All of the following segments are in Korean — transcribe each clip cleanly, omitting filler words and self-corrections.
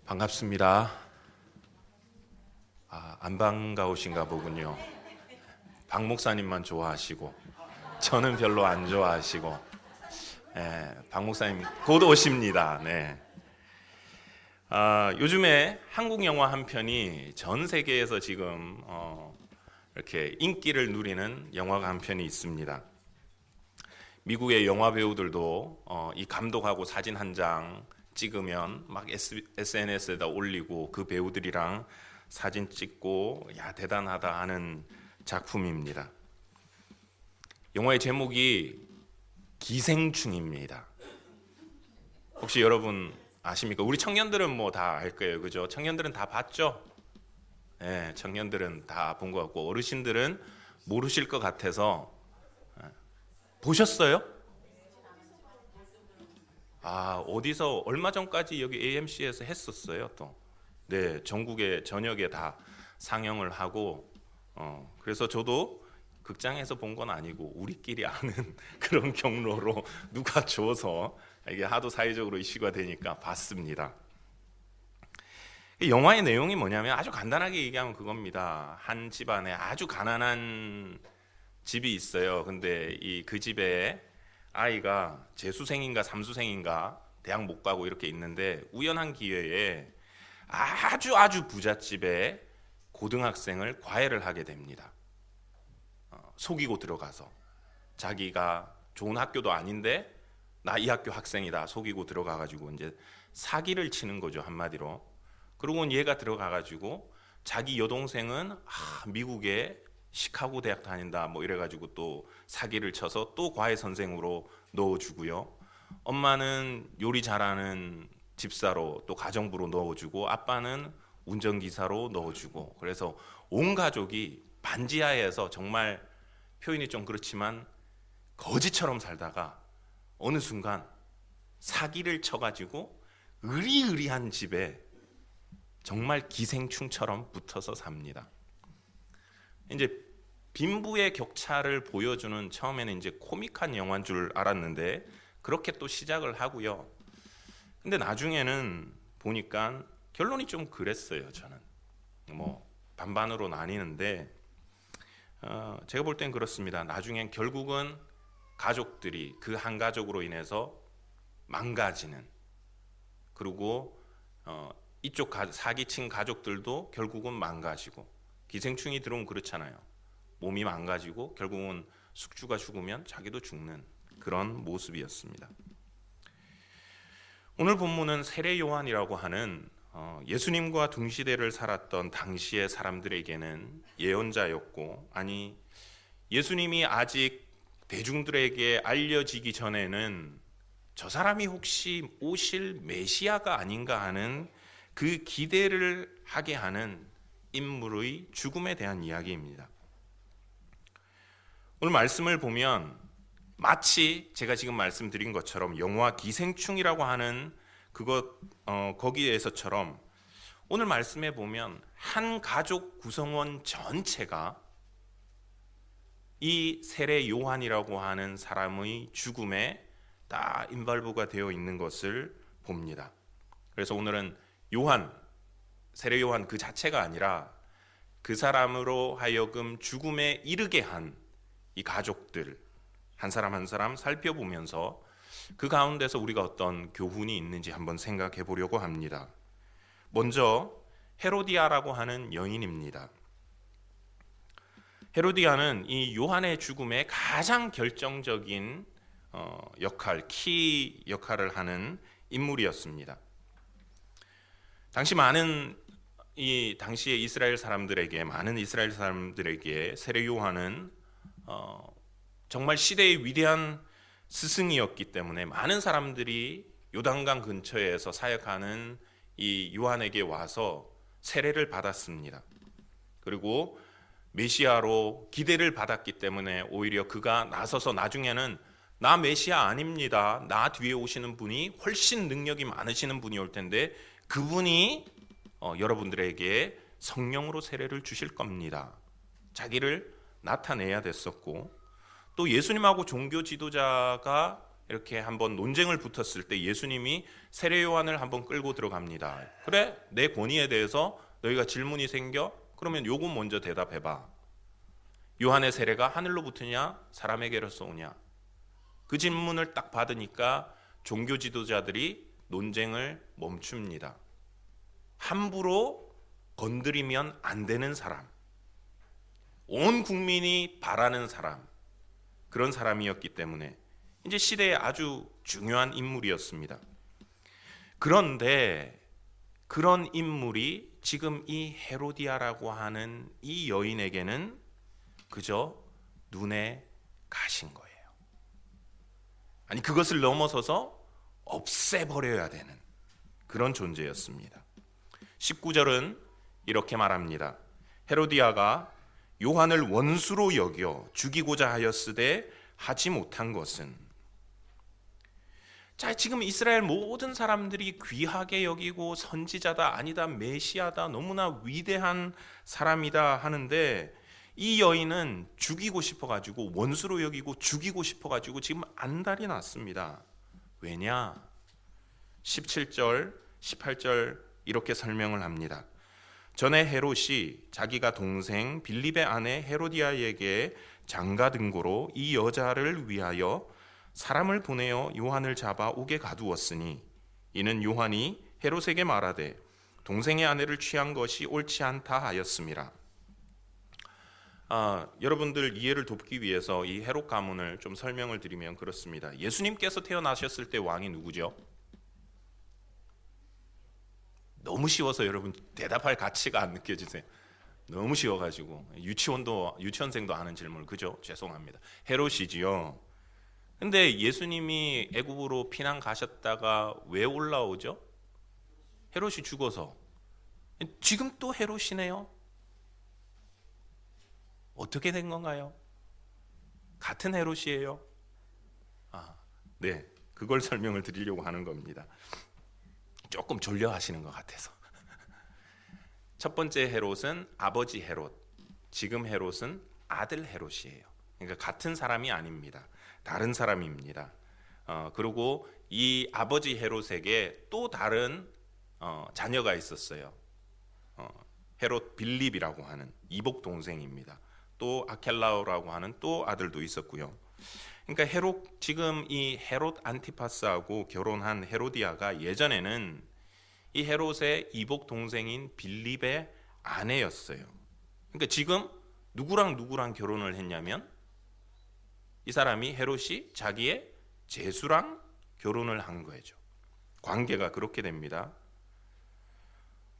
반갑습니다. 안 반가우신가 보군요. 박 목사님만 좋아하시고 저는 별로 안 좋아하시고. 박 목사님 곧 오십니다. 네. 요즘에 한국 영화 한 편이 전 세계에서 지금 이렇게 인기를 누리는 영화가 한 편이 있습니다. 미국의 영화 배우들도 이 감독하고 사진 한 장 찍으면 막 SNS에다 올리고 그 배우들이랑 사진 찍고 야 대단하다 하는 작품입니다. 영화의 제목이 기생충입니다. 혹시 여러분 아십니까? 우리 청년들은 뭐 다 알 거예요, 그죠? 청년들은 다 봤죠? 네, 청년들은 다 본 것 같고 어르신들은 모르실 것 같아서 보셨어요? 어디서 얼마 전까지 여기 AMC에서 했었어요, 또. 네, 전국에 전역에 다 상영을 하고 그래서 저도 극장에서 본 건 아니고 우리끼리 아는 그런 경로로 누가 줘서 이게 하도 사회적으로 이슈가 되니까 봤습니다. 이 영화의 내용이 뭐냐면 아주 간단하게 얘기하면 그겁니다. 한 집안에 아주 가난한 집이 있어요. 근데 그 집에 아이가 재수생인가 삼수생인가 대학 못 가고 이렇게 있는데 우연한 기회에 아주 부잣집에 고등학생을 과외를 하게 됩니다. 속이고 들어가서 자기가 좋은 학교도 아닌데 나 이 학교 학생이다 속이고 들어가가지고 이제 사기를 치는 거죠, 한마디로. 그러고 얘가 들어가가지고 자기 여동생은 미국에 시카고 대학 다닌다 뭐 이래가지고 또 사기를 쳐서 또 과외 선생으로 넣어주고요. 엄마는 요리 잘하는 집사로 또 가정부로 넣어주고 아빠는 운전기사로 넣어주고, 그래서 온 가족이 반지하에서 정말 표현이 좀 그렇지만 거지처럼 살다가 어느 순간 사기를 쳐가지고 으리으리한 집에 정말 기생충처럼 붙어서 삽니다. 이제 빈부의 격차를 보여주는 처음에는 이제 코믹한 영화인 줄 알았는데 그렇게 또 시작을 하고요. 근데 나중에는 보니까 결론이 좀 그랬어요. 저는 뭐 반반으로 나뉘는데 제가 볼 땐 그렇습니다. 나중엔 결국은 가족들이 그 한 가족으로 인해서 망가지는, 그리고 이쪽 사기친 가족들도 결국은 망가지고, 기생충이 들어오면 그렇잖아요. 몸이 망가지고 결국은 숙주가 죽으면 자기도 죽는 그런 모습이었습니다. 오늘 본문은 세례 요한이라고 하는 예수님과 동시대를 살았던 당시의 사람들에게는 예언자였고, 예수님이 아직 대중들에게 알려지기 전에는 저 사람이 혹시 오실 메시아가 아닌가 하는 그 기대를 하게 하는 인물의 죽음에 대한 이야기입니다. 오늘 말씀을 보면 마치 제가 지금 말씀드린 것처럼 영화 기생충이라고 하는 거기에서처럼 오늘 말씀에 보면 한 가족 구성원 전체가 이 세례 요한이라고 하는 사람의 죽음에 다 인발부가 되어 있는 것을 봅니다. 그래서 오늘은 세례 요한 그 자체가 아니라 그 사람으로 하여금 죽음에 이르게 한 이 가족들 한 사람 한 사람 살펴보면서 그 가운데서 우리가 어떤 교훈이 있는지 한번 생각해 보려고 합니다. 먼저 헤로디아라고 하는 여인입니다. 헤로디아는 이 요한의 죽음에 가장 결정적인 키 역할을 하는 인물이었습니다. 당시의 많은 이스라엘 사람들에게 세례 요한은 정말 시대의 위대한 스승이었기 때문에 많은 사람들이 요단강 근처에서 사역하는 이 요한에게 와서 세례를 받았습니다. 그리고 메시아로 기대를 받았기 때문에 오히려 그가 나서서 나중에는 나 메시아 아닙니다. 나 뒤에 오시는 분이 훨씬 능력이 많으시는 분이 올 텐데 그분이 여러분들에게 성령으로 세례를 주실 겁니다. 자기를 나타내야 됐었고, 또 예수님하고 종교 지도자가 이렇게 한번 논쟁을 붙었을 때 예수님이 세례 요한을 한번 끌고 들어갑니다. 그래, 내 권위에 대해서 너희가 질문이 생겨? 그러면 요거 먼저 대답해봐. 요한의 세례가 하늘로부터냐 사람에게로서 오냐? 그 질문을 딱 받으니까 종교 지도자들이 논쟁을 멈춥니다. 함부로 건드리면 안 되는 사람, 온 국민이 바라는 사람, 그런 사람이었기 때문에 이제 시대에 아주 중요한 인물이었습니다. 그런데 그런 인물이 지금 이 헤로디아라고 하는 이 여인에게는 그저 눈에 가신 거예요. 아니, 그것을 넘어서서 없애버려야 되는 그런 존재였습니다. 19절은 이렇게 말합니다. 헤로디아가 요한을 원수로 여겨 죽이고자 하였으되 하지 못한 것은. 자, 지금 이스라엘 모든 사람들이 귀하게 여기고 선지자다, 아니다, 메시아다, 너무나 위대한 사람이다 하는데 이 여인은 죽이고 싶어가지고, 원수로 여기고 죽이고 싶어가지고 지금 안달이 났습니다. 왜냐? 17절, 18절 이렇게 설명을 합니다. 전에 헤롯이 자기가 동생 빌립의 아내 헤로디아에게 장가 등고로 이 여자를 위하여 사람을 보내어 요한을 잡아 옥에 가두었으니 이는 요한이 헤롯에게 말하되 동생의 아내를 취한 것이 옳지 않다 하였음이라. 여러분들 이해를 돕기 위해서 이 헤롯 가문을 좀 설명을 드리면 그렇습니다. 예수님께서 태어나셨을 때 왕이 누구죠? 너무 쉬워서 여러분 대답할 가치가 안 느껴지세요? 너무 쉬워가지고 유치원생도 아는 질문을, 그죠? 죄송합니다. 헤롯이지요. 근데 예수님이 애굽으로 피난 가셨다가 왜 올라오죠? 헤롯이 죽어서. 지금 또 헤롯이네요. 어떻게 된 건가요? 같은 헤롯이에요? 네, 그걸 설명을 드리려고 하는 겁니다. 조금 졸려 하시는 것 같아서. 첫 번째 헤롯은 아버지 헤롯, 지금 헤롯은 아들 헤롯이에요. 그러니까 같은 사람이 아닙니다. 다른 사람입니다. 그리고 이 아버지 헤롯에게 또 다른 자녀가 있었어요. 헤롯 빌립이라고 하는 이복 동생입니다. 또 아켈라오라고 하는 또 아들도 있었고요. 그러니까 지금 이 헤롯 안티파스하고 결혼한 헤로디아가 예전에는 이 헤롯의 이복 동생인 빌립의 아내였어요. 그러니까 지금 누구랑 결혼을 했냐면 이 사람이, 헤롯이 자기의 제수랑 결혼을 한 거죠. 관계가 그렇게 됩니다.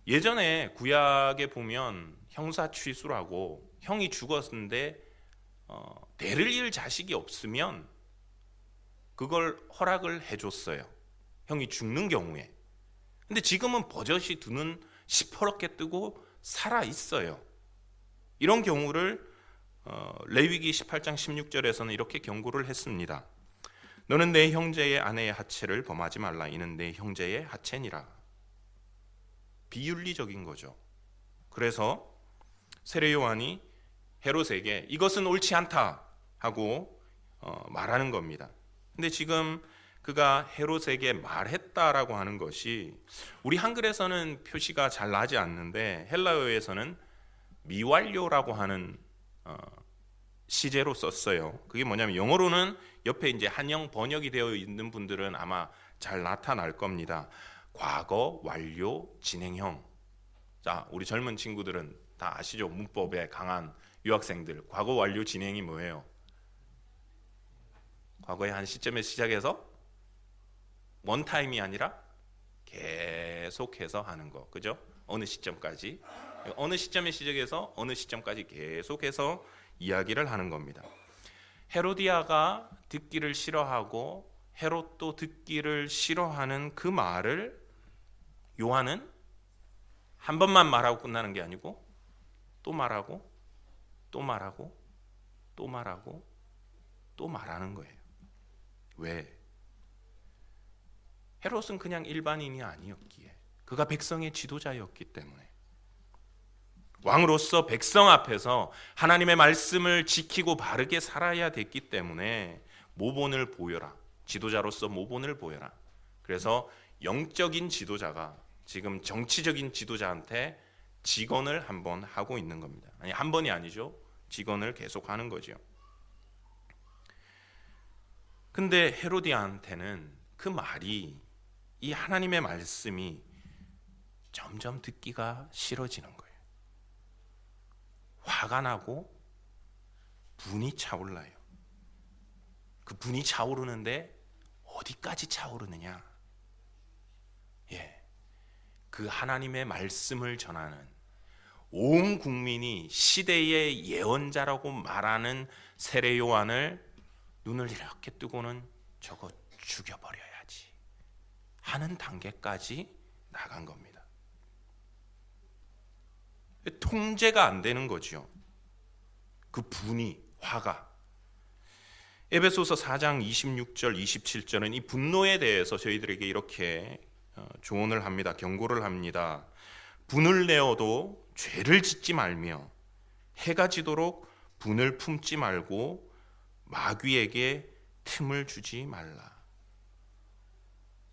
예전에 구약에 보면 형사취수라고, 형이 죽었는데 대를 이을 자식이 없으면 그걸 허락을 해줬어요. 형이 죽는 경우에. 근데 지금은 버젓이 두 눈 시퍼렇게 뜨고 살아 있어요. 이런 경우를 레위기 18장 16절에서는 이렇게 경고를 했습니다. 너는 내 형제의 아내의 하체를 범하지 말라. 이는 내 형제의 하체니라. 비윤리적인 거죠. 그래서 세례 요한이 헤롯에게 이것은 옳지 않다 하고 말하는 겁니다. 근데 지금 그가 헤롯에게 말했다라고 하는 것이 우리 한글에서는 표시가 잘 나지 않는데 헬라어에서는 미완료라고 하는 시제로 썼어요. 그게 뭐냐면 영어로는 옆에 이제 한영 번역이 되어 있는 분들은 아마 잘 나타날 겁니다. 과거 완료 진행형. 자, 우리 젊은 친구들은 다 아시죠? 문법에 강한 유학생들. 과거 완료 진행이 뭐예요? 과거의 한 시점에 시작해서 원타임이 아니라 계속해서 하는 거. 그죠? 어느 시점까지. 어느 시점에 시작해서 어느 시점까지 계속해서 이야기를 하는 겁니다. 헤로디아가 듣기를 싫어하고 헤롯도 듣기를 싫어하는 그 말을 요한은 한 번만 말하고 끝나는 게 아니고 또 말하고 또 말하고 또 말하고 또 말하는 거예요. 왜? 헤롯은 그냥 일반인이 아니었기에, 그가 백성의 지도자였기 때문에, 왕으로서 백성 앞에서 하나님의 말씀을 지키고 바르게 살아야 됐기 때문에 모본을 보여라, 지도자로서 모본을 보여라. 그래서 영적인 지도자가 지금 정치적인 지도자한테 직언을 한번 하고 있는 겁니다. 아니, 한 번이 아니죠. 직언을 계속하는 거죠. 근데 헤로디아한테는 그 말이, 이 하나님의 말씀이 점점 듣기가 싫어지는 거예요. 화가 나고 분이 차올라요. 그 분이 차오르는데 어디까지 차오르느냐? 그 하나님의 말씀을 전하는, 온 국민이 시대의 예언자라고 말하는 세례 요한을 눈을 이렇게 뜨고는 저거 죽여버려야지 하는 단계까지 나간 겁니다. 통제가 안 되는 거죠. 그 분이, 화가. 에베소서 4장 26절 27절은 이 분노에 대해서 저희들에게 이렇게 조언을 합니다. 경고를 합니다. 분을 내어도 죄를 짓지 말며 해가 지도록 분을 품지 말고 마귀에게 틈을 주지 말라.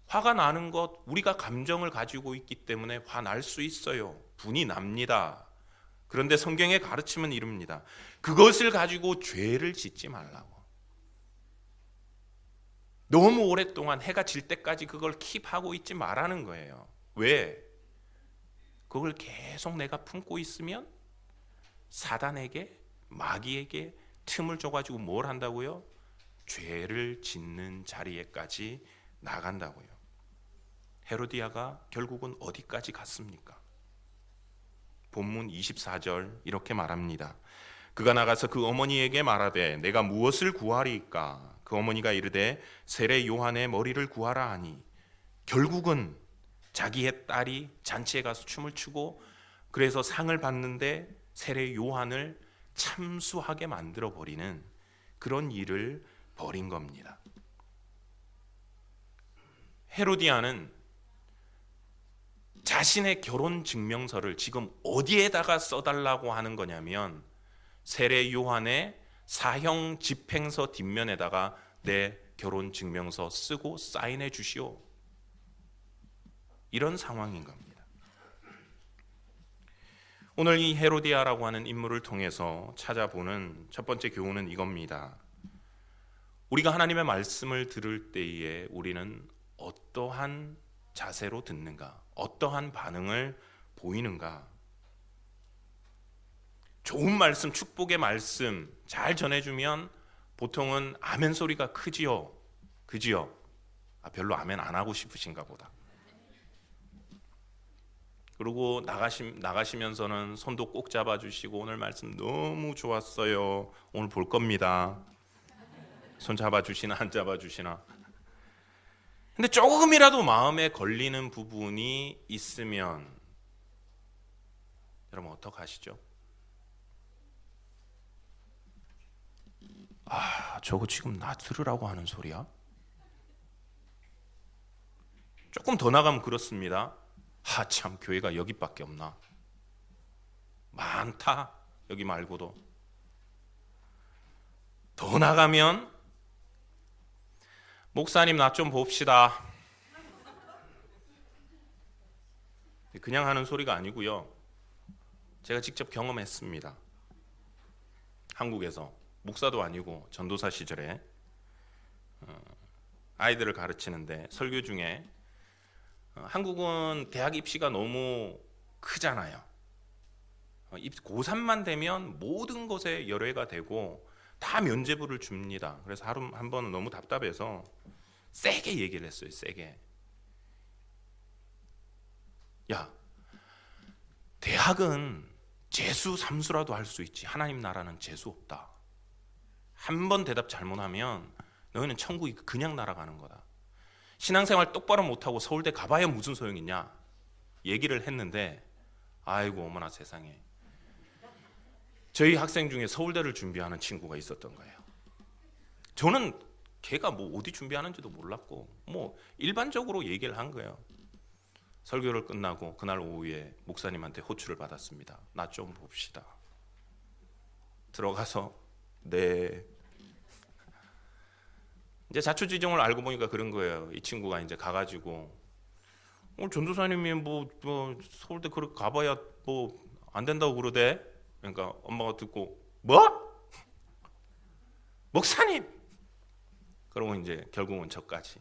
화가 나는 것, 우리가 감정을 가지고 있기 때문에 화날 수 있어요. 분이 납니다. 그런데 성경의 가르침은 이릅니다. 그것을 가지고 죄를 짓지 말라고. 너무 오랫동안 해가 질 때까지 그걸 킵하고 있지 말라는 거예요. 왜? 그걸 계속 내가 품고 있으면 사단에게, 마귀에게 틈을 줘가지고 뭘 한다고요? 죄를 짓는 자리에까지 나간다고요. 헤로디아가 결국은 어디까지 갔습니까? 본문 24절 이렇게 말합니다. 그가 나가서 그 어머니에게 말하되 내가 무엇을 구하리이까? 그 어머니가 이르되 세례 요한의 머리를 구하라 하니, 결국은 자기의 딸이 잔치에 가서 춤을 추고 그래서 상을 받는데 세례 요한을 참수하게 만들어 버리는 그런 일을 벌인 겁니다. 헤로디아는 자신의 결혼 증명서를 지금 어디에다가 써달라고 하는 거냐면 세례 요한의 사형 집행서 뒷면에다가 내 결혼 증명서 쓰고 사인해 주시오. 이런 상황인 겁니다. 오늘 이 헤로디아라고 하는 인물을 통해서 찾아보는 첫 번째 교훈은 이겁니다. 우리가 하나님의 말씀을 들을 때에 우리는 어떠한 자세로 듣는가, 어떠한 반응을 보이는가. 좋은 말씀, 축복의 말씀 잘 전해주면 보통은 아멘 소리가 크지요. 그지요? 별로 아멘 안 하고 싶으신가 보다. 그리고 나가시면서는 손도 꼭 잡아주시고 오늘 말씀 너무 좋았어요. 오늘 볼 겁니다. 손 잡아주시나 안 잡아주시나. 근데 조금이라도 마음에 걸리는 부분이 있으면 여러분 어떡하시죠? 저거 지금 나 들으라고 하는 소리야? 조금 더 나가면 그렇습니다. 참 교회가 여기밖에 없나? 많다. 여기 말고도. 더 나가면 목사님 나 좀 봅시다. 그냥 하는 소리가 아니고요. 제가 직접 경험했습니다. 한국에서 목사도 아니고 전도사 시절에 아이들을 가르치는데 설교 중에 한국은 대학 입시가 너무 크잖아요. 고3만 되면 모든 것에 열애가 되고 다 면제부를 줍니다. 그래서 하루 한 번은 너무 답답해서 세게 얘기를 했어요. 세게. 야, 대학은 재수, 삼수라도 할 수 있지. 하나님 나라는 재수 없다. 한 번 대답 잘못하면 너희는 천국이 그냥 날아가는 거다. 신앙생활 똑바로 못하고 서울대 가봐야 무슨 소용이냐 얘기를 했는데, 아이고 어머나 세상에, 저희 학생 중에 서울대를 준비하는 친구가 있었던 거예요. 저는 걔가 뭐 어디 준비하는지도 몰랐고 뭐 일반적으로 얘기를 한 거예요. 설교를 끝나고 그날 오후에 목사님한테 호출을 받았습니다. 나 좀 봅시다. 들어가서 네. 이제 자초지종을 알고 보니까 그런 거예요. 이 친구가 이제 가가지고 전도사님이 뭐 서울대 그렇게 가봐야 뭐 안 된다고 그러대. 그러니까 엄마가 듣고 뭐? 목사님! 그러고 이제 결국은 저까지.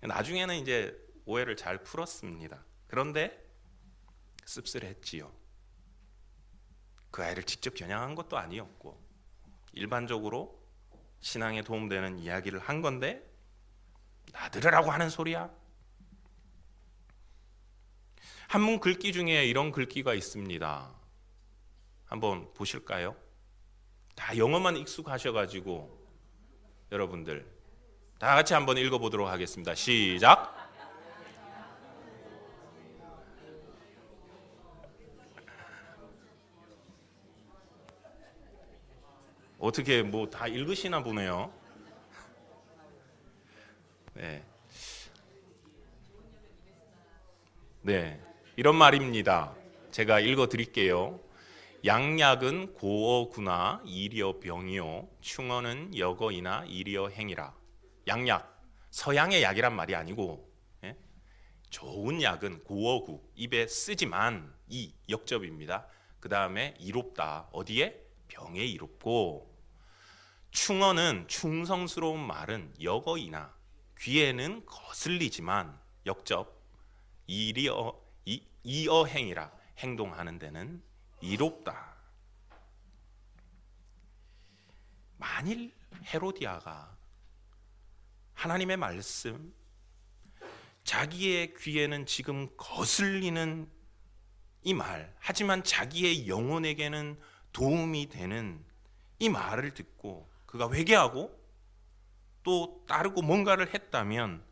나중에는 이제 오해를 잘 풀었습니다. 그런데 씁쓸했지요. 그 아이를 직접 겨냥한 것도 아니었고 일반적으로 신앙에 도움되는 이야기를 한 건데 나 들으라고 하는 소리야. 한문 글귀 중에 이런 글귀가 있습니다. 한번 보실까요? 다 영어만 익숙하셔가지고 여러분들 다 같이 한번 읽어보도록 하겠습니다. 시작. 어떻게 뭐 다 읽으시나 보네요. 네. 네. 이런 말입니다. 제가 읽어 드릴게요. 양약은 고어구나 이리어 병이요 충어는 여거이나 이리어 행이라. 양약, 서양의 약이란 말이 아니고 좋은 약은 고어구, 입에 쓰지만 이 역접입니다. 그 다음에 이롭다. 어디에? 병에 이롭고 충어는 충성스러운 말은 여거이나 귀에는 거슬리지만 역접 이어행이라 행동하는 데는 이롭다. 만일 헤로디아가 하나님의 말씀 자기의 귀에는 지금 거슬리는 이 말, 하지만 자기의 영혼에게는 도움이 되는 이 말을 듣고 그가 회개하고 또 따르고 뭔가를 했다면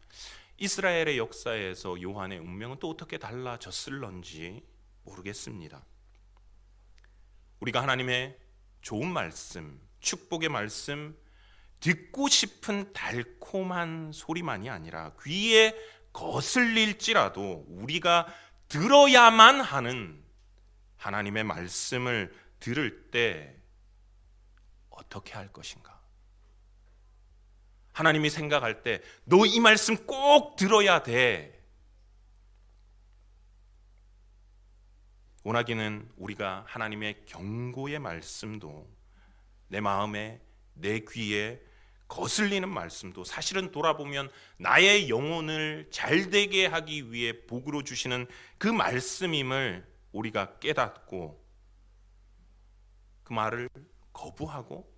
이스라엘의 역사에서 요한의 운명은 또 어떻게 달라졌을런지 모르겠습니다. 우리가 하나님의 좋은 말씀, 축복의 말씀 듣고 싶은 달콤한 소리만이 아니라 귀에 거슬릴지라도 우리가 들어야만 하는 하나님의 말씀을 들을 때 어떻게 할 것인가? 하나님이 생각할 때 너 이 말씀 꼭 들어야 돼. 원하기는 우리가 하나님의 경고의 말씀도 내 마음에 내 귀에 거슬리는 말씀도 사실은 돌아보면 나의 영혼을 잘되게 하기 위해 복으로 주시는 그 말씀임을 우리가 깨닫고 그 말을 거부하고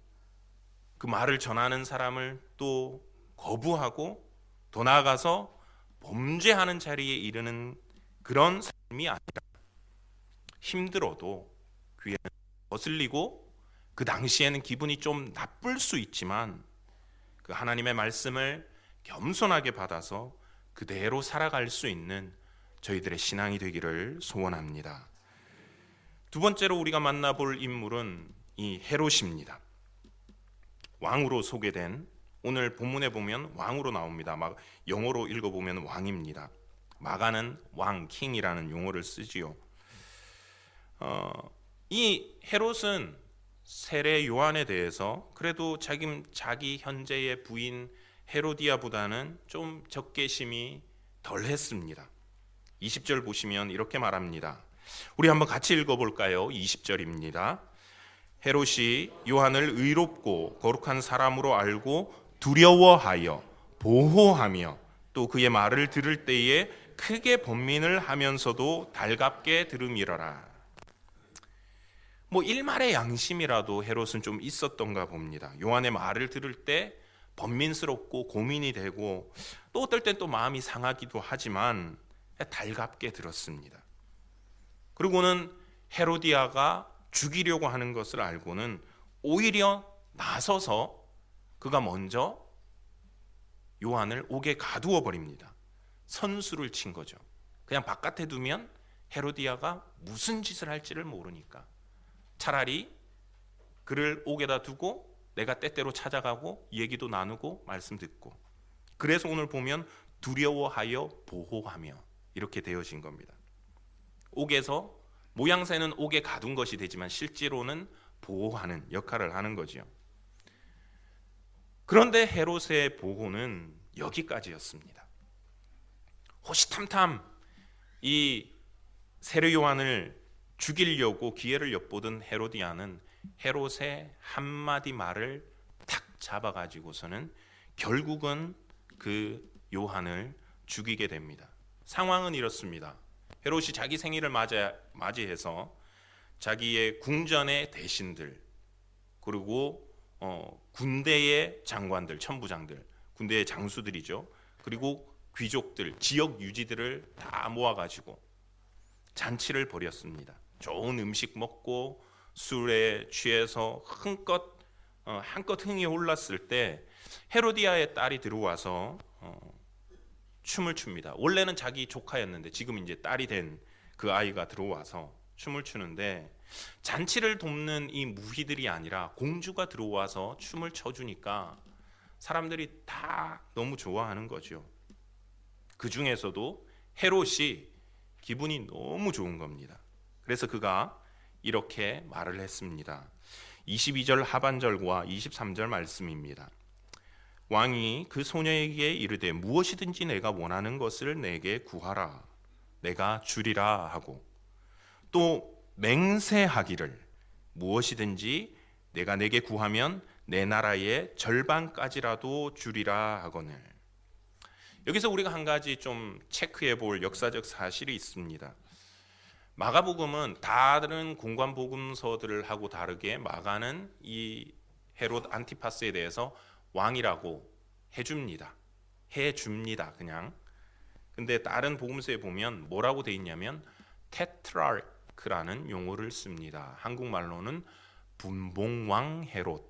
그 말을 전하는 사람을 또 거부하고 더 나아가서 범죄하는 자리에 이르는 그런 삶이 아니라 힘들어도 귀에는 거슬리고 그 당시에는 기분이 좀 나쁠 수 있지만 그 하나님의 말씀을 겸손하게 받아서 그대로 살아갈 수 있는 저희들의 신앙이 되기를 소원합니다. 두 번째로 우리가 만나볼 인물은 이 헤롯입니다. 왕으로 소개된, 오늘 본문에 보면 왕으로 나옵니다. 막 영어로 읽어보면 왕입니다. 마가는 왕, 킹이라는 용어를 쓰지요. 이 헤롯은 세례 요한에 대해서 그래도 자기 현재의 부인 헤로디아보다는 좀 적개심이 덜 했습니다. 20절 보시면 이렇게 말합니다. 우리 한번 같이 읽어볼까요? 20절입니다. 헤롯이 요한을 의롭고 거룩한 사람으로 알고 두려워하여 보호하며 또 그의 말을 들을 때에 크게 번민을 하면서도 달갑게 들음이러라. 뭐 일말의 양심이라도 헤롯은 좀 있었던가 봅니다. 요한의 말을 들을 때 번민스럽고 고민이 되고 또 어떨 땐 또 마음이 상하기도 하지만 달갑게 들었습니다. 그리고는 헤로디아가 죽이려고 하는 것을 알고는 오히려 나서서 그가 먼저 요한을 옥에 가두어 버립니다. 선수를 친 거죠. 그냥 바깥에 두면 헤로디아가 무슨 짓을 할지를 모르니까 차라리 그를 옥에다 두고 내가 때때로 찾아가고 얘기도 나누고 말씀 듣고, 그래서 오늘 보면 두려워하여 보호하며 이렇게 되어진 겁니다. 옥에서 모양새는 옥에 가둔 것이 되지만 실제로는 보호하는 역할을 하는 거죠. 그런데 헤롯의 보고는 여기까지였습니다. 호시탐탐 이 세례 요한을 죽이려고 기회를 엿보던 헤로디아는 헤롯의 한마디 말을 탁 잡아가지고서는 결국은 그 요한을 죽이게 됩니다. 상황은 이렇습니다. 헤롯이 자기 생일을 맞이해서 자기의 궁전의 대신들, 그리고 군대의 장관들, 천부장들, 군대의 장수들이죠. 그리고 귀족들, 지역 유지들을 다 모아가지고 잔치를 벌였습니다. 좋은 음식 먹고 술에 취해서 한껏 흥이 올랐을 때 헤로디아의 딸이 들어와서 춤을 춥니다. 원래는 자기 조카였는데 지금 이제 딸이 된 그 아이가 들어와서 춤을 추는데, 잔치를 돕는 이 무희들이 아니라 공주가 들어와서 춤을 춰주니까 사람들이 다 너무 좋아하는 거죠. 그 중에서도 헤롯이 기분이 너무 좋은 겁니다. 그래서 그가 이렇게 말을 했습니다. 22절 하반절과 23절 말씀입니다. 왕이 그 소녀에게 이르되 무엇이든지 내가 원하는 것을 내게 구하라, 내가 주리라 하고, 또 맹세하기를 무엇이든지 내가 내게 구하면 내 나라의 절반까지라도 주리라 하거늘. 여기서 우리가 한 가지 좀 체크해 볼 역사적 사실이 있습니다. 마가복음은 다른 공관 복음서들을 하고 다르게 마가는 이 헤롯 안티파스에 대해서 왕이라고 해줍니다. 그냥. 근데 다른 복음서에 보면 뭐라고 돼 있냐면 테트라르크라는 용어를 씁니다. 한국말로는 분봉왕 헤롯.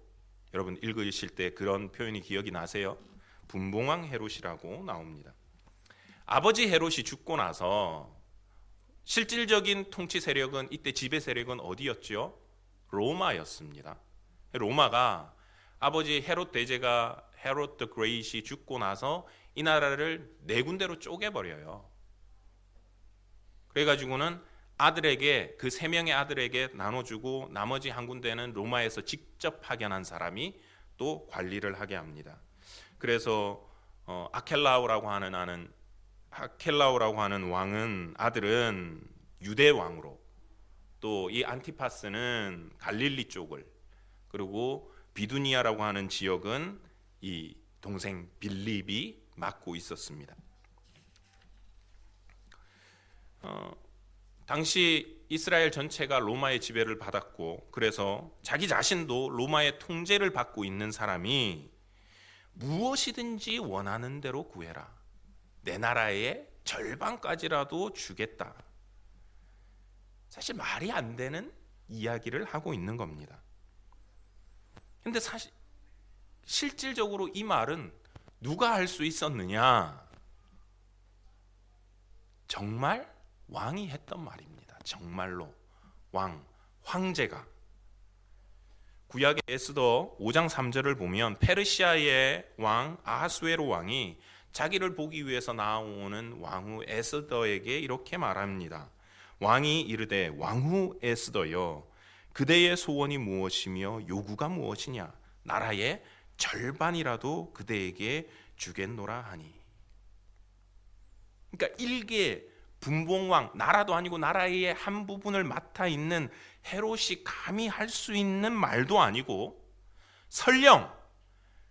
여러분 읽으실 때 그런 표현이 기억이 나세요? 분봉왕 헤롯이라고 나옵니다. 아버지 헤롯이 죽고 나서 실질적인 통치 세력은, 이때 지배 세력은 어디였죠? 로마였습니다. 로마가 아버지 헤롯 대제가 헤롯 더 그레이시 죽고 나서 이 나라를 네 군데로 쪼개버려요. 그래가지고는 아들에게, 그 세 명의 아들에게 나눠주고 나머지 한 군데는 로마에서 직접 파견한 사람이 또 관리를 하게 합니다. 그래서 아켈라오라고 하는 왕은, 아들은 유대 왕으로, 또 이 안티파스는 갈릴리 쪽을, 그리고 비두니아라고 하는 지역은 이 동생 빌립이 맡고 있었습니다. 당시 이스라엘 전체가 로마의 지배를 받았고, 그래서 자기 자신도 로마의 통제를 받고 있는 사람이 무엇이든지 원하는 대로 구해라, 내 나라의 절반까지라도 주겠다. 사실 말이 안 되는 이야기를 하고 있는 겁니다. 근데 사실 실질적으로 이 말은 누가 할 수 있었느냐? 정말 왕이 했던 말입니다. 정말로 황제가. 구약의 에스더 5장 3절을 보면 페르시아의 왕 아하수에로 왕이 자기를 보기 위해서 나오는 왕후 에스더에게 이렇게 말합니다. 왕이 이르되 왕후 에스더여, 그대의 소원이 무엇이며 요구가 무엇이냐? 나라의 절반이라도 그대에게 주겠노라 하니. 그러니까 일개 분봉왕, 나라도 아니고 나라의 한 부분을 맡아 있는 헤롯이 감히 할 수 있는 말도 아니고, 설령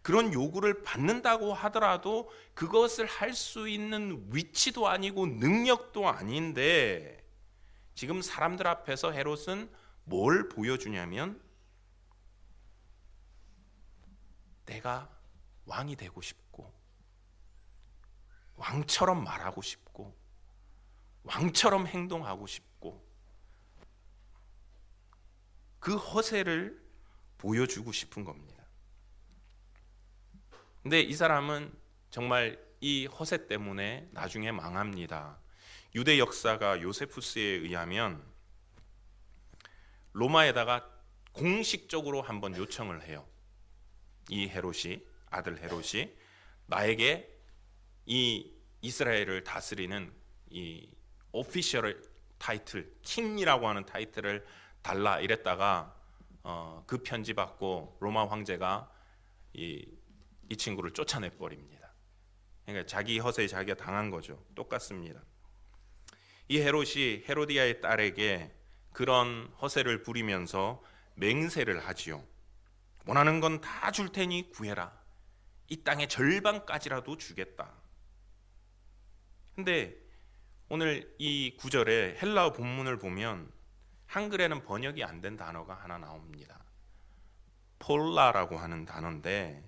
그런 요구를 받는다고 하더라도 그것을 할 수 있는 위치도 아니고 능력도 아닌데, 지금 사람들 앞에서 헤롯은 뭘 보여주냐면, 내가 왕이 되고 싶고, 왕처럼 말하고 싶고, 왕처럼 행동하고 싶고, 그 허세를 보여주고 싶은 겁니다. 근데 이 사람은 정말 이 허세 때문에 나중에 망합니다. 유대 역사가 요세푸스에 의하면 로마에다가 공식적으로 한번 요청을 해요. 이 헤롯이, 아들 헤롯이 나에게 이 이스라엘을 다스리는 이 오피셜 타이틀, 킹이라고 하는 타이틀을 달라 이랬다가 그 편지 받고 로마 황제가 이 이 친구를 쫓아내 버립니다. 그러니까 자기 허세에 자기가 당한 거죠. 똑같습니다. 이 헤롯이 헤로디아의 딸에게 그런 허세를 부리면서 맹세를 하지요. 원하는 건 다 줄 테니 구해라. 이 땅의 절반까지라도 주겠다. 근데 오늘 이 구절에 헬라어 본문을 보면 한글에는 번역이 안 된 단어가 하나 나옵니다. 폴라라고 하는 단어인데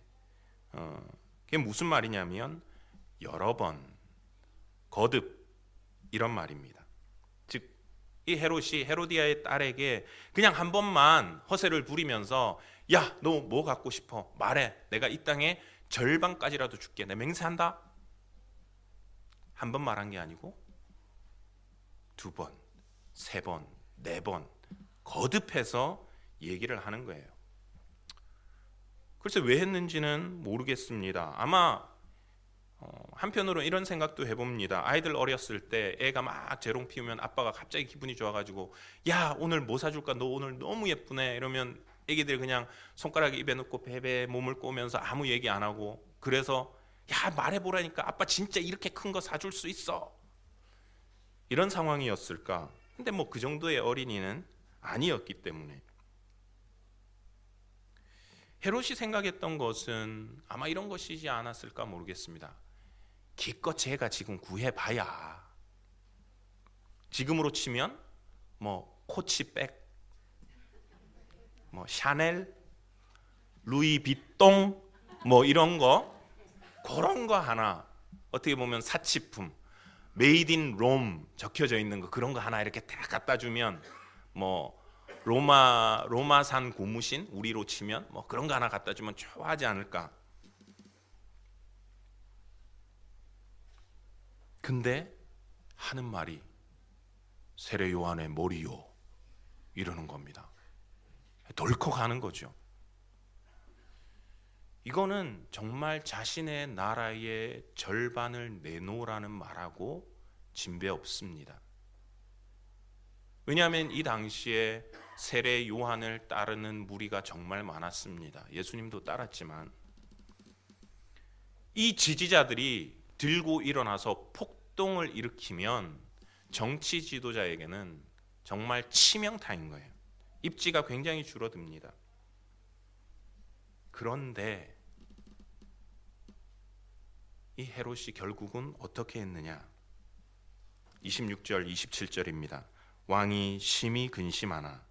그게 무슨 말이냐면 여러 번, 거듭 이런 말입니다. 즉 이 헤롯이 헤로디아의 딸에게 그냥 한 번만 허세를 부리면서 야, 너 뭐 갖고 싶어? 말해. 내가 이 땅의 절반까지라도 줄게. 내 맹세한다. 한 번 말한 게 아니고 두 번, 세 번, 네 번 거듭해서 얘기를 하는 거예요. 글쎄 왜 했는지는 모르겠습니다. 아마 한편으로 이런 생각도 해봅니다. 아이들 어렸을 때 애가 막 재롱 피우면 아빠가 갑자기 기분이 좋아가지고 야, 오늘 뭐 사줄까? 너 오늘 너무 예쁘네. 이러면 애기들 그냥 손가락 입에 넣고 베베 몸을 꼬면서 아무 얘기 안 하고, 그래서 야, 말해보라니까 아빠 진짜 이렇게 큰 거 사줄 수 있어. 이런 상황이었을까? 근데 뭐 그 정도의 어린이는 아니었기 때문에 헤롯이 생각했던 것은 아마 이런 것이지 않았을까 모르겠습니다. 기껏 제가 지금 구해봐야, 지금으로 치면 뭐 코치백, 뭐 샤넬, 루이비통 뭐 이런 거, 그런 거 하나, 어떻게 보면 사치품, 메이드 인 롬 적혀져 있는 거, 그런 거 하나 이렇게 딱 갖다 주면 뭐 로마산 고무신, 우리로 치면 뭐 그런 거 하나 갖다 주면 좋아하지 않을까. 근데 하는 말이 세례 요한의 머리요 이러는 겁니다. 덜컥하는 거죠. 이거는 정말 자신의 나라의 절반을 내놓으라는 말하고 진배 없습니다. 왜냐하면 이 당시에 세례 요한을 따르는 무리가 정말 많았습니다. 예수님도 따랐지만 이 지지자들이 들고 일어나서 폭동을 일으키면 정치 지도자에게는 정말 치명타인 거예요. 입지가 굉장히 줄어듭니다. 그런데 이 헤롯이 결국은 어떻게 했느냐? 26절 27절입니다. 왕이 심히 근심하나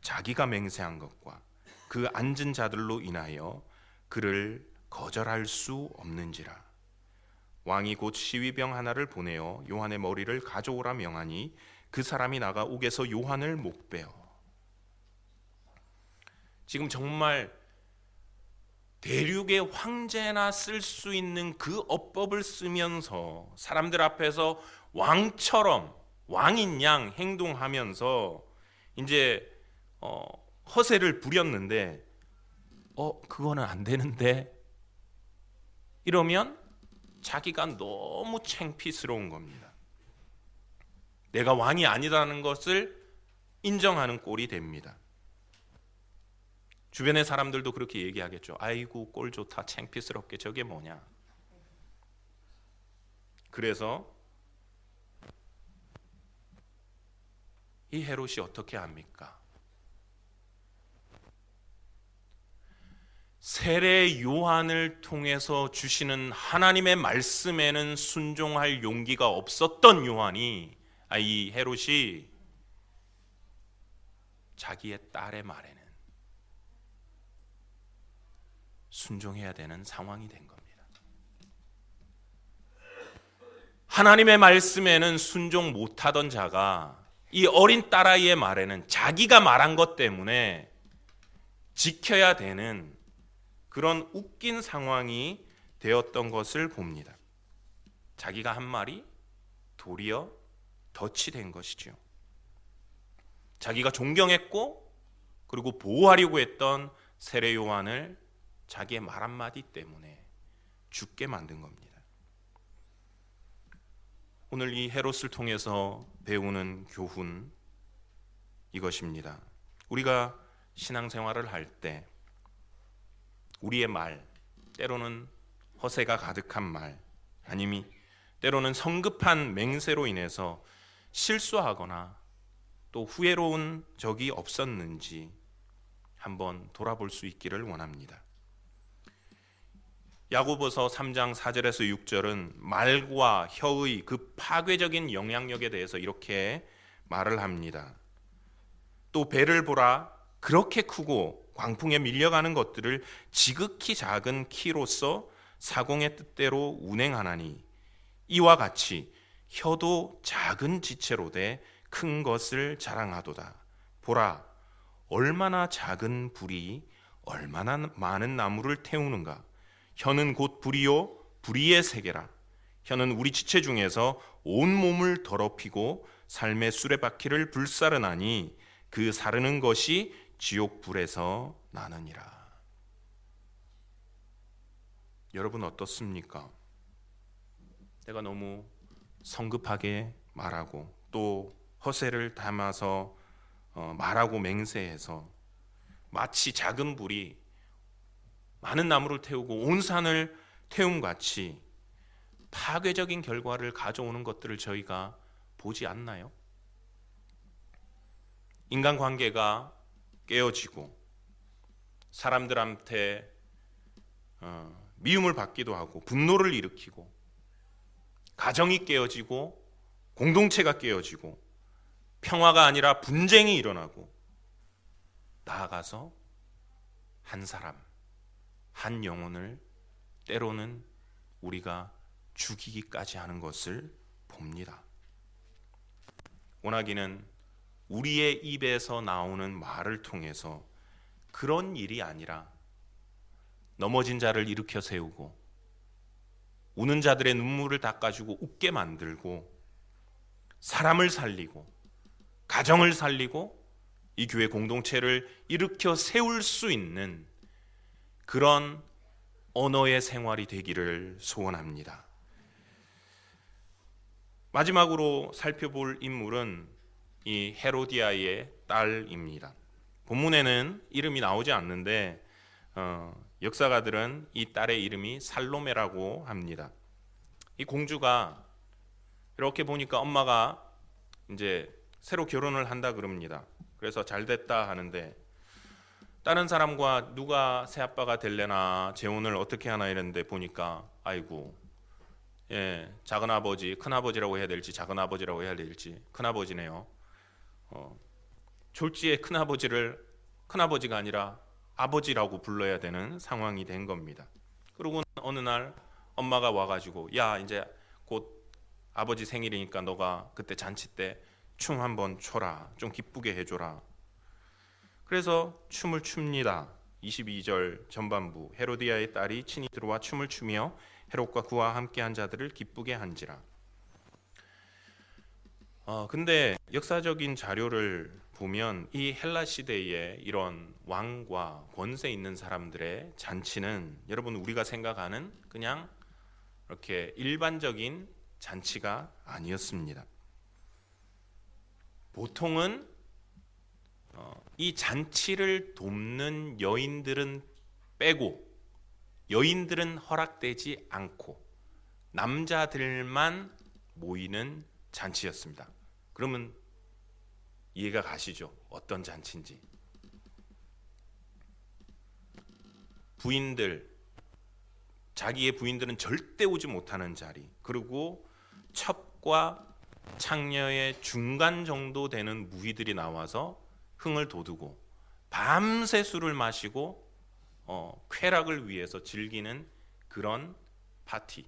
자기가 맹세한 것과 그 앉은 자들로 인하여 그를 거절할 수 없는지라. 왕이 곧 시위병 하나를 보내어 요한의 머리를 가져오라 명하니 그 사람이 나가 옥에서 요한을 목베어. 지금 정말 대륙의 황제나 쓸 수 있는 그 어법을 쓰면서 사람들 앞에서 왕처럼 왕인 양 행동하면서 이제 허세를 부렸는데 그거는 안 되는데 이러면 자기가 너무 창피스러운 겁니다. 내가 왕이 아니라는 것을 인정하는 꼴이 됩니다. 주변의 사람들도 그렇게 얘기하겠죠. 아이고 꼴 좋다, 창피스럽게 저게 뭐냐. 그래서 이 헤롯이 어떻게 합니까? 세례 요한을 통해서 주시는 하나님의 말씀에는 순종할 용기가 없었던 요한이, 이 헤롯이 자기의 딸의 말에는 순종해야 되는 상황이 된 겁니다. 하나님의 말씀에는 순종 못하던 자가 이 어린 딸아이의 말에는 자기가 말한 것 때문에 지켜야 되는 그런 웃긴 상황이 되었던 것을 봅니다. 자기가 한 말이 도리어 덫이 된 것이죠. 자기가 존경했고 그리고 보호하려고 했던 세례 요한을 자기의 말 한마디 때문에 죽게 만든 겁니다. 오늘 이 헤롯을 통해서 배우는 교훈 이것입니다. 우리가 신앙생활을 할 때 우리의 말, 때로는 허세가 가득한 말, 아니면 때로는 성급한 맹세로 인해서 실수하거나 또 후회로운 적이 없었는지 한번 돌아볼 수 있기를 원합니다. 야고보서 3장 4절에서 6절은 말과 혀의 그 파괴적인 영향력에 대해서 이렇게 말을 합니다. 또 배를 보라, 그렇게 크고 광풍에 밀려가는 것들을 지극히 작은 키로서 사공의 뜻대로 운행하나니 이와 같이 혀도 작은 지체로 돼 큰 것을 자랑하도다. 보라, 얼마나 작은 불이 얼마나 많은 나무를 태우는가. 혀는 곧 불이요 불의의 세계라. 혀는 우리 지체 중에서 온 몸을 더럽히고 삶의 수레바퀴를 불사르나니 그 사르는 것이 지옥 불에서 나느니라. 여러분 어떻습니까? 내가 너무 성급하게 말하고 또 허세를 담아서 말하고 맹세해서 마치 작은 불이 많은 나무를 태우고 온 산을 태움같이 파괴적인 결과를 가져오는 것들을 저희가 보지 않나요? 인간관계가 깨어지고 사람들한테 미움을 받기도 하고 분노를 일으키고 가정이 깨어지고 공동체가 깨어지고 평화가 아니라 분쟁이 일어나고 나아가서 한 사람, 한 영혼을 때로는 우리가 죽이기까지 하는 것을 봅니다. 원하기는 우리의 입에서 나오는 말을 통해서 그런 일이 아니라 넘어진 자를 일으켜 세우고 우는 자들의 눈물을 닦아주고 웃게 만들고 사람을 살리고 가정을 살리고 이 교회 공동체를 일으켜 세울 수 있는 그런 언어의 생활이 되기를 소원합니다. 마지막으로 살펴볼 인물은 이 헤로디아의 딸입니다. 본문에는 이름이 나오지 않는데 역사가들은 이 딸의 이름이 살로메라고 합니다. 이 공주가 이렇게 보니까 엄마가 이제 새로 결혼을 한다 그럽니다. 그래서 잘 됐다 하는데 다른 사람과 누가 새아빠가 될래나 재혼을 어떻게 하나 이랬는데 보니까 아이고 작은아버지, 큰아버지라고 해야 될지 작은아버지라고 해야 될지 큰아버지네요. 졸지에 큰아버지를 큰아버지가 아니라 아버지라고 불러야 되는 상황이 된 겁니다. 그리고 어느 날 엄마가 와가지고 야 이제 곧 아버지 생일이니까 너가 그때 잔치 때 춤 한번 춰라. 좀 기쁘게 해줘라. 그래서 춤을 춥니다. 22절 전반부 헤로디아의 딸이 친히 들어와 춤을 추며 헤롯과 그와 함께한 자들을 기쁘게 한지라. 근데 역사적인 자료를 보면 이 헬라 시대에 이런 왕과 권세 있는 사람들의 잔치는 여러분 우리가 생각하는 그냥 이렇게 일반적인 잔치가 아니었습니다. 보통은 이 잔치를 돕는 여인들은 빼고 여인들은 허락되지 않고 남자들만 모이는 잔치였습니다. 그러면 이해가 가시죠? 어떤 잔치인지. 부인들, 자기의 부인들은 절대 오지 못하는 자리, 그리고 첩과 창녀의 중간 정도 되는 무희들이 나와서 흥을 돋우고 밤새 술을 마시고 쾌락을 위해서 즐기는 그런 파티,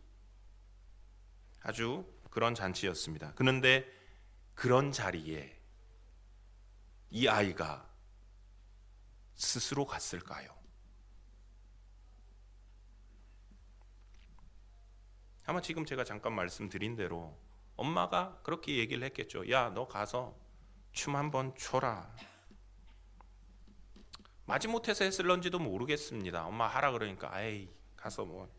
아주 그런 잔치였습니다. 그런데 그런 자리에 이 아이가 스스로 갔을까요? 아마 지금 제가 잠깐 말씀드린 대로 엄마가 그렇게 얘기를 했겠죠. 야, 너 가서 춤 한번 춰라. 마지못해서 했을런지도 모르겠습니다. 엄마 하라 그러니까 아이 가서 뭐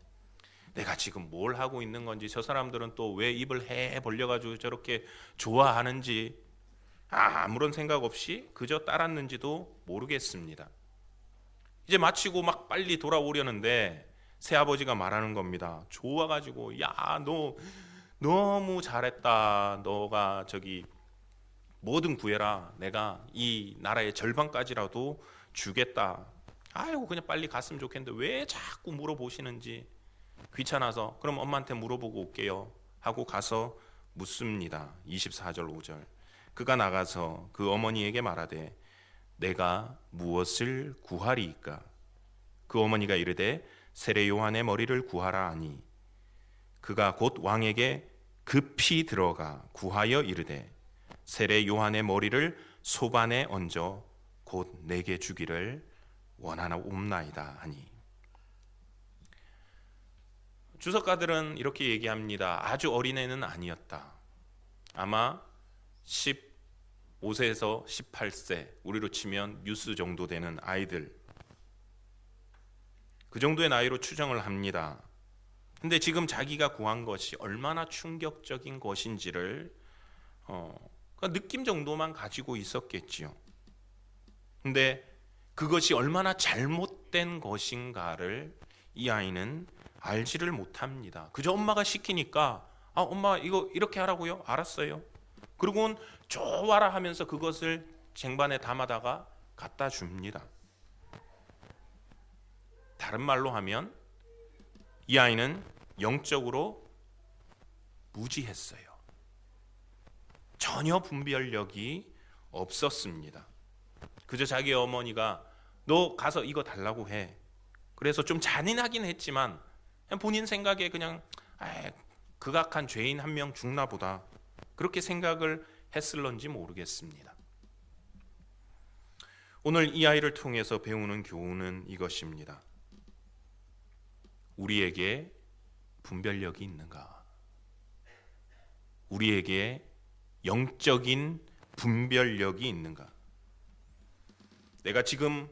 내가 지금 뭘 하고 있는 건지 저 사람들은 또 왜 입을 해 벌려가지고 저렇게 좋아하는지 아무런 생각 없이 그저 따랐는지도 모르겠습니다. 이제 마치고 막 빨리 돌아오려는데 새아버지가 말하는 겁니다. 좋아가지고 야, 너 너무 잘했다. 너가 저기 뭐든 구해라. 내가 이 나라의 절반까지라도 주겠다. 아이고 그냥 빨리 갔으면 좋겠는데 왜 자꾸 물어보시는지 귀찮아서 그럼 엄마한테 물어보고 올게요 하고 가서 묻습니다. 24절 5절. 그가 나가서 그 어머니에게 말하되 내가 무엇을 구하리이까? 그 어머니가 이르되 세례 요한의 머리를 구하라 하니 그가 곧 왕에게 급히 들어가 구하여 이르되 세례 요한의 머리를 소반에 얹어 곧 내게 주기를 원하옵나이다 하니. 주석가들은 이렇게 얘기합니다. 아주 어린애는 아니었다. 아마 15세에서 18세, 우리로 치면 뉴스 정도 되는 아이들, 그 정도의 나이로 추정을 합니다. 근데 지금 자기가 구한 것이 얼마나 충격적인 것인지를 느낌 정도만 가지고 있었겠지요. 근데 그것이 얼마나 잘못된 것인가를 이 아이는 알지를 못합니다. 그저 엄마가 시키니까 엄마 이거 이렇게 하라고요? 알았어요. 그리고는 좋아라 하면서 그것을 쟁반에 담아다가 갖다 줍니다. 다른 말로 하면 이 아이는 영적으로 무지했어요. 전혀 분별력이 없었습니다. 그저 자기 어머니가 너 가서 이거 달라고 해. 그래서 좀 잔인하긴 했지만 본인 생각에 그냥 극악한 죄인 한 명 죽나 보다 그렇게 생각을 했을런지 모르겠습니다. 오늘 이 아이를 통해서 배우는 교훈은 이것입니다. 우리에게 분별력이 있는가? 우리에게 영적인 분별력이 있는가? 내가 지금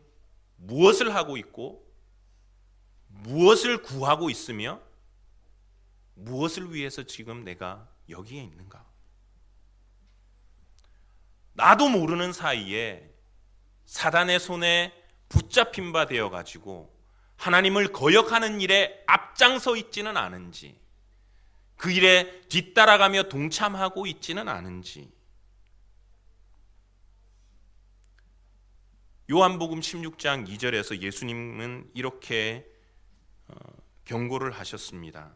무엇을 하고 있고 무엇을 구하고 있으며 무엇을 위해서 지금 내가 여기에 있는가? 나도 모르는 사이에 사단의 손에 붙잡힌 바 되어 가지고 하나님을 거역하는 일에 앞장서 있지는 않은지, 그 일에 뒤따라가며 동참하고 있지는 않은지. 요한복음 16장 2절에서 예수님은 이렇게 경고를 하셨습니다.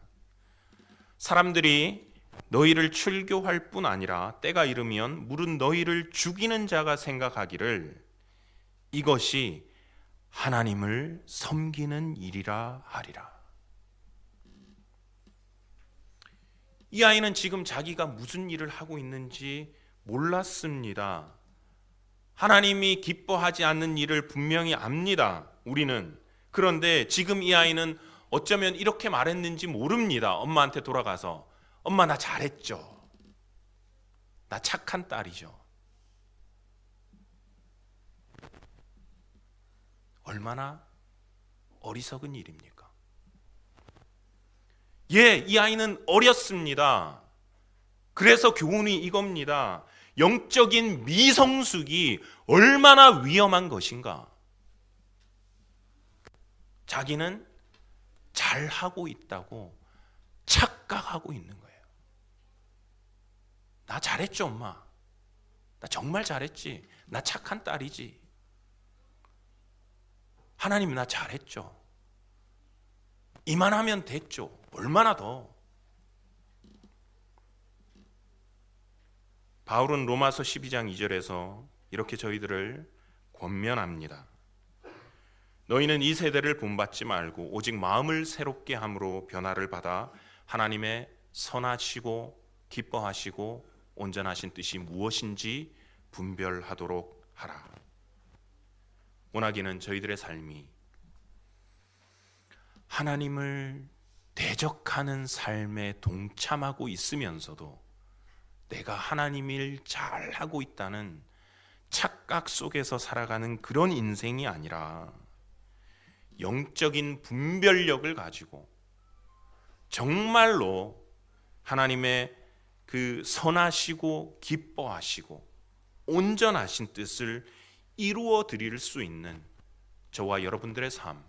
사람들이 너희를 출교할 뿐 아니라 때가 이르면 물은 너희를 죽이는 자가 생각하기를 이것이 하나님을 섬기는 일이라 하리라. 이 아이는 지금 자기가 무슨 일을 하고 있는지 몰랐습니다. 하나님이 기뻐하지 않는 일을 분명히 압니다. 우리는. 그런데 지금 이 아이는 어쩌면 이렇게 말했는지 모릅니다. 엄마한테 돌아가서 엄마 나 잘했죠. 나 착한 딸이죠. 얼마나 어리석은 일입니까? 이 아이는 어렸습니다. 그래서 교훈이 이겁니다. 영적인 미성숙이 얼마나 위험한 것인가. 자기는 잘하고 있다고 착각하고 있는 거예요. 나 잘했죠, 엄마. 나 정말 잘했지. 나 착한 딸이지. 하나님 나 잘했죠. 이만하면 됐죠. 얼마나 더. 바울은 로마서 12장 2절에서 이렇게 저희들을 권면합니다. 너희는 이 세대를 본받지 말고 오직 마음을 새롭게 함으로 변화를 받아 하나님의 선하시고 기뻐하시고 온전하신 뜻이 무엇인지 분별하도록 하라. 원하기는 저희들의 삶이 하나님을 대적하는 삶에 동참하고 있으면서도 내가 하나님 일 잘하고 있다는 착각 속에서 살아가는 그런 인생이 아니라 영적인 분별력을 가지고 정말로 하나님의 그 선하시고 기뻐하시고 온전하신 뜻을 이루어 드릴 수 있는 저와 여러분들의 삶,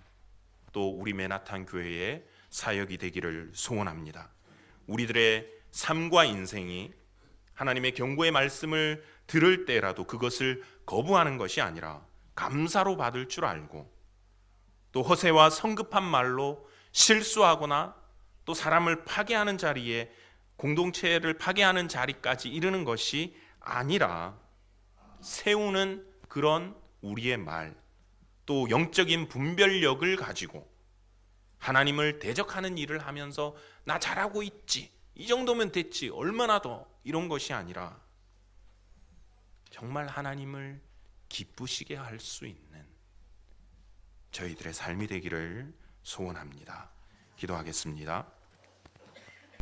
또 우리 맨하탄 교회의 사역이 되기를 소원합니다. 우리들의 삶과 인생이 하나님의 경고의 말씀을 들을 때라도 그것을 거부하는 것이 아니라 감사로 받을 줄 알고, 또 허세와 성급한 말로 실수하거나 또 사람을 파괴하는 자리에, 공동체를 파괴하는 자리까지 이르는 것이 아니라 세우는 그런 우리의 말, 또 영적인 분별력을 가지고 하나님을 대적하는 일을 하면서 나 잘하고 있지, 이 정도면 됐지, 얼마나 더, 이런 것이 아니라 정말 하나님을 기쁘시게 할 수 있는 저희들의 삶이 되기를 소원합니다. 기도하겠습니다.